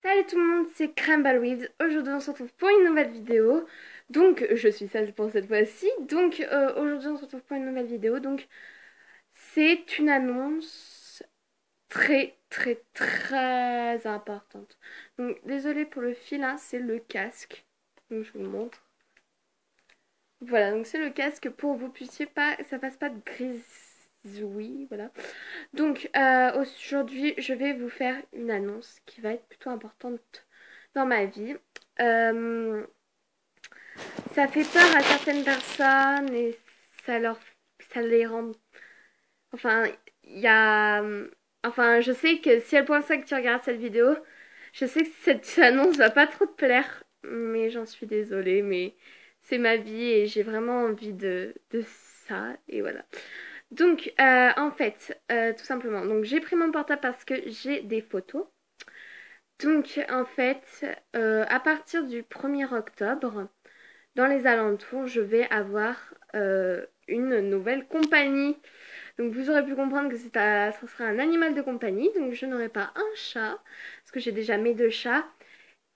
Salut tout le monde, c'est Crumble Weaves. Aujourd'hui on se retrouve pour une nouvelle vidéo. Donc je suis seule pour cette fois-ci. Donc aujourd'hui on se retrouve pour une nouvelle vidéo. Donc c'est une annonce très importante. Donc désolée pour le fil, hein, c'est le casque. Donc je vous le montre. Voilà, donc c'est le casque pour que vous puissiez pas, ça passe pas de grisouille, voilà. Donc aujourd'hui, je vais vous faire une annonce qui va être plutôt importante dans ma vie. Euh, Ça fait peur à certaines personnes et ça leur, ça les rend. Enfin, il y a. Enfin, je sais que si elle pense que tu regardes cette vidéo, je sais que cette annonce va pas trop te plaire, mais j'en suis désolée, mais c'est ma vie et j'ai vraiment envie de ça et voilà. Donc, en fait, tout simplement, donc j'ai pris mon portable parce que j'ai des photos. Donc, en fait, à partir du 1er octobre, dans les alentours, je vais avoir une nouvelle compagnie. Donc, vous aurez pu comprendre que ça sera un animal de compagnie. Donc, je n'aurai pas un chat, parce que j'ai déjà mes deux chats.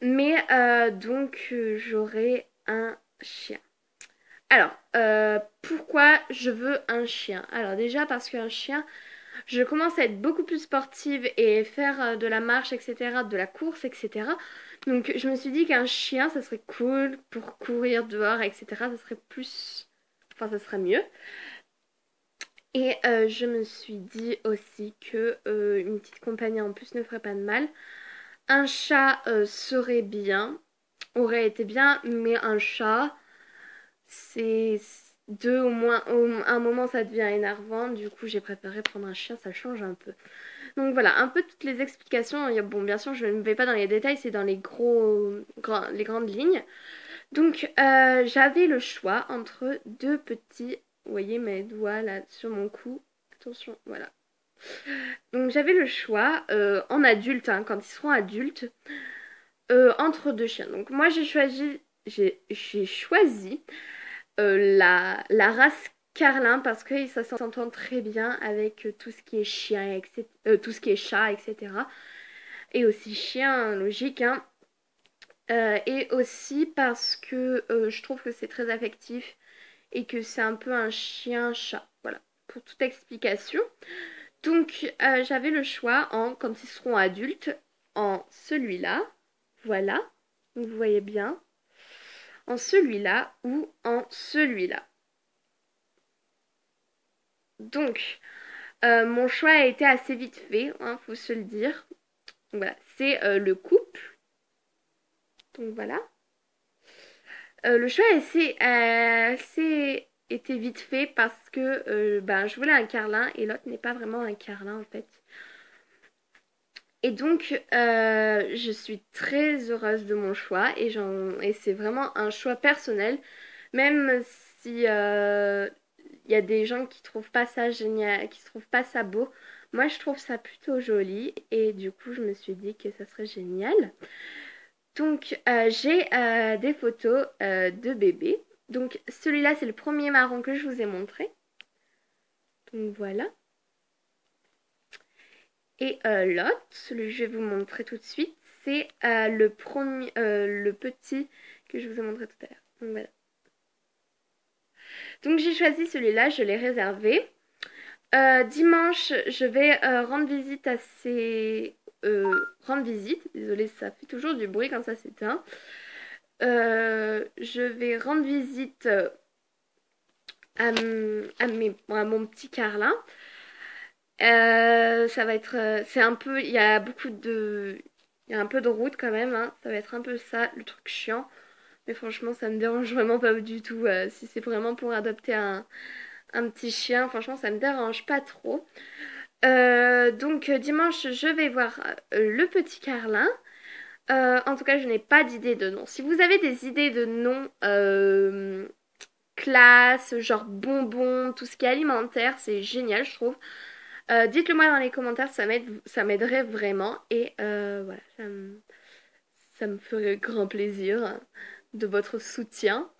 Mais j'aurai un chien. Alors, pourquoi je veux un chien? Alors déjà parce qu'un chien, je commence à être beaucoup plus sportive et faire de la marche, etc., de la course, etc. Donc je me suis dit qu'un chien, ça serait cool pour courir dehors, etc. Ça serait plus... Enfin, ça serait mieux. Et je me suis dit aussi que une petite compagnie en plus ne ferait pas de mal. Un chat serait bien, aurait été bien, mais un chat, c'est deux au moins, un moment ça devient énervant. Du coup, j'ai préféré prendre un chien, ça change un peu. Donc voilà, un peu toutes les explications. Bon, bien sûr, je ne vais pas dans les détails, c'est dans les grandes lignes. Donc, j'avais le choix entre deux petits. Vous voyez mes doigts là sur mon cou. Attention, voilà. Donc, j'avais le choix en adulte, hein, quand ils seront adultes, entre deux chiens. Donc, moi, j'ai choisi la race Carlin parce que ça s'entend très bien avec tout ce qui est chien, etc., tout ce qui est chat, etc. Et aussi chien, logique, hein. Et aussi parce que je trouve que c'est très affectif et que c'est un peu un chien-chat. Voilà, pour toute explication. Donc j'avais le choix quand ils seront adultes, en celui-là, voilà, vous voyez bien, en celui-là ou en celui-là. Donc, mon choix a été assez vite fait, hein, faut se le dire. Donc, voilà, c'est le couple. Donc voilà. Le choix était vite fait parce que ben, je voulais un carlin et l'autre n'est pas vraiment un carlin en fait. Et donc, je suis très heureuse de mon choix et c'est vraiment un choix personnel, même si il y a des gens qui trouvent pas ça génial, qui trouvent pas ça beau. Moi, je trouve ça plutôt joli et du coup, je me suis dit que ça serait génial. Donc, j'ai des photos de bébés. Donc, celui-là, c'est le premier marron que je vous ai montré. Donc, voilà. Et l'autre, celui que je vais vous montrer tout de suite, c'est le petit que je vous ai montré tout à l'heure. Donc, voilà. Donc, j'ai choisi celui-là, je l'ai réservé. Dimanche, je vais rendre visite à ces... rendre visite, désolée, ça fait toujours du bruit quand ça s'éteint. Je vais rendre visite à mon petit Carlin. Ça va être, c'est un peu, il y a un peu de route quand même, hein. Ça va être un peu ça, le truc chiant. Mais franchement, ça me dérange vraiment pas du tout. Si c'est vraiment pour adopter un petit chien, franchement, ça me dérange pas trop. Donc dimanche, je vais voir le petit Carlin. En tout cas, je n'ai pas d'idée de nom. Si vous avez des idées de noms classe, genre bonbons, tout ce qui est alimentaire, c'est génial, je trouve. Dites-le moi dans les commentaires, ça m'aiderait vraiment. Et voilà, ça me ferait grand plaisir de votre soutien.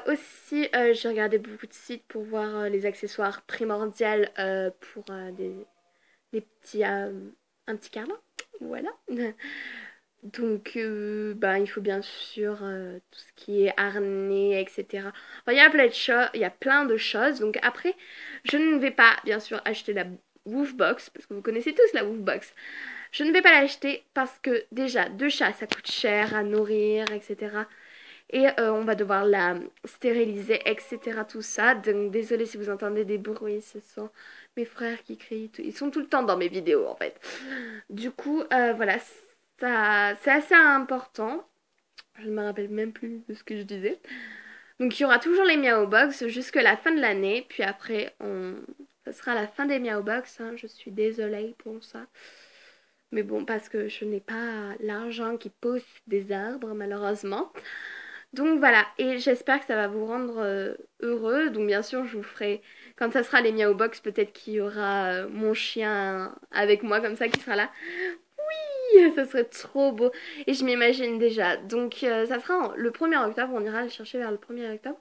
Aussi, j'ai regardé beaucoup de sites pour voir les accessoires primordiaux pour des petits, un petit carlin. Voilà. Donc, ben, il faut bien sûr tout ce qui est harnais, etc. Enfin, il y a plein de choses, il y a plein de choses. Donc après, je ne vais pas, bien sûr, acheter la Woofbox, parce que vous connaissez tous la Woofbox. Je ne vais pas l'acheter parce que déjà, deux chats, ça coûte cher à nourrir, etc. Et on va devoir la stériliser, etc. Tout ça. Donc désolé si vous entendez des bruits, ce sont mes frères qui crient. Ils sont tout le temps dans mes vidéos en fait. Du coup, voilà, ça, c'est assez important. Je ne me rappelle même plus de ce que je disais. Donc il y aura toujours les Miao Box jusqu'à la fin de l'année. Puis après, ça sera la fin des Miao Box. Hein. Je suis désolée pour ça. Mais bon, parce que je n'ai pas l'argent qui pousse des arbres, malheureusement. Donc voilà, et j'espère que ça va vous rendre heureux. Donc bien sûr, je vous ferai, quand ça sera les Miao Box, peut-être qu'il y aura mon chien avec moi, comme ça, qui sera là. Oui, ça serait trop beau. Et je m'imagine déjà. Donc ça sera le 1er octobre, on ira le chercher vers le 1er octobre.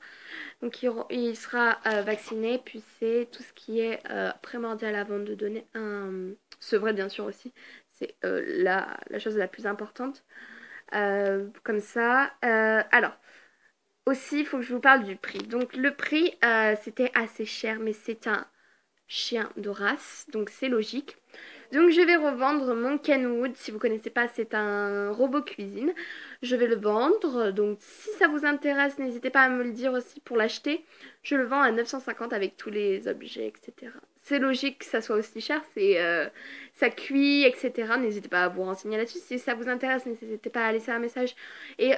Donc il sera vacciné, puis c'est tout ce qui est primordial avant de donner un sevré, bien sûr aussi. C'est la chose la plus importante. Comme ça. Alors, aussi, il faut que je vous parle du prix. Donc, le prix, c'était assez cher, mais c'est un chien de race, donc c'est logique. Donc, je vais revendre mon Kenwood. Si vous connaissez pas, c'est un robot cuisine. Je vais le vendre. Donc, si ça vous intéresse, n'hésitez pas à me le dire aussi pour l'acheter. Je le vends à 950 avec tous les objets, etc. C'est logique que ça soit aussi cher. C'est ça cuit, etc. N'hésitez pas à vous renseigner là-dessus. Si ça vous intéresse, n'hésitez pas à laisser un message. Et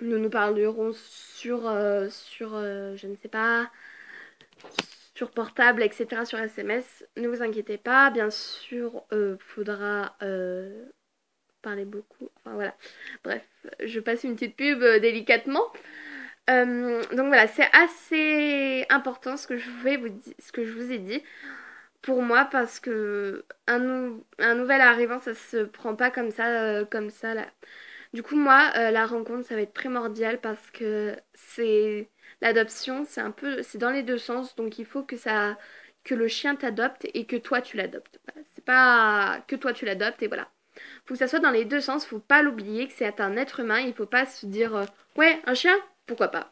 nous parlerons sur je ne sais pas, sur portable, etc., sur SMS. Ne vous inquiétez pas, bien sûr, faudra parler beaucoup. Enfin voilà, bref, je passe une petite pub délicatement. Donc voilà, c'est assez important ce que ce que je vous ai dit pour moi parce que un nouvel arrivant, ça se prend pas comme ça là. Du coup, moi, la rencontre, ça va être primordial parce que c'est l'adoption, c'est dans les deux sens, donc il faut que le chien t'adopte et que toi tu l'adoptes. Voilà. C'est pas que toi tu l'adoptes et voilà. Faut que ça soit dans les deux sens, faut pas l'oublier que c'est un être humain, il faut pas se dire ouais, un chien, pourquoi pas.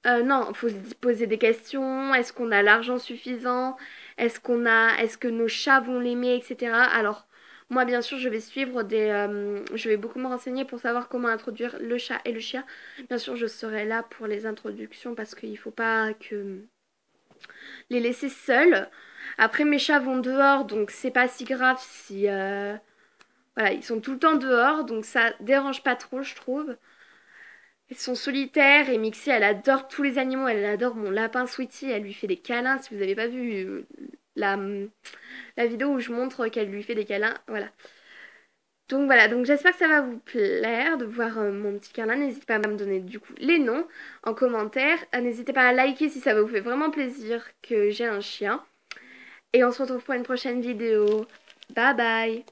Non, faut se poser des questions. Est-ce qu'on a l'argent suffisant? Est-ce que nos chats vont l'aimer, etc. Alors, moi, bien sûr, je vais beaucoup me renseigner pour savoir comment introduire le chat et le chien. Bien sûr, je serai là pour les introductions parce qu'il faut pas que les laisser seuls. Après, mes chats vont dehors, donc c'est pas si grave si, voilà, ils sont tout le temps dehors, donc ça dérange pas trop, je trouve. Ils sont solitaires et Mixie, elle adore tous les animaux. Elle adore mon lapin Sweetie. Elle lui fait des câlins. Si vous n'avez pas vu la, la vidéo où je montre qu'elle lui fait des câlins, voilà. Donc voilà, donc j'espère que ça va vous plaire de voir mon petit câlin. N'hésitez pas à me donner du coup les noms en commentaire. N'hésitez pas à liker si ça vous fait vraiment plaisir que j'ai un chien. Et on se retrouve pour une prochaine vidéo. Bye bye!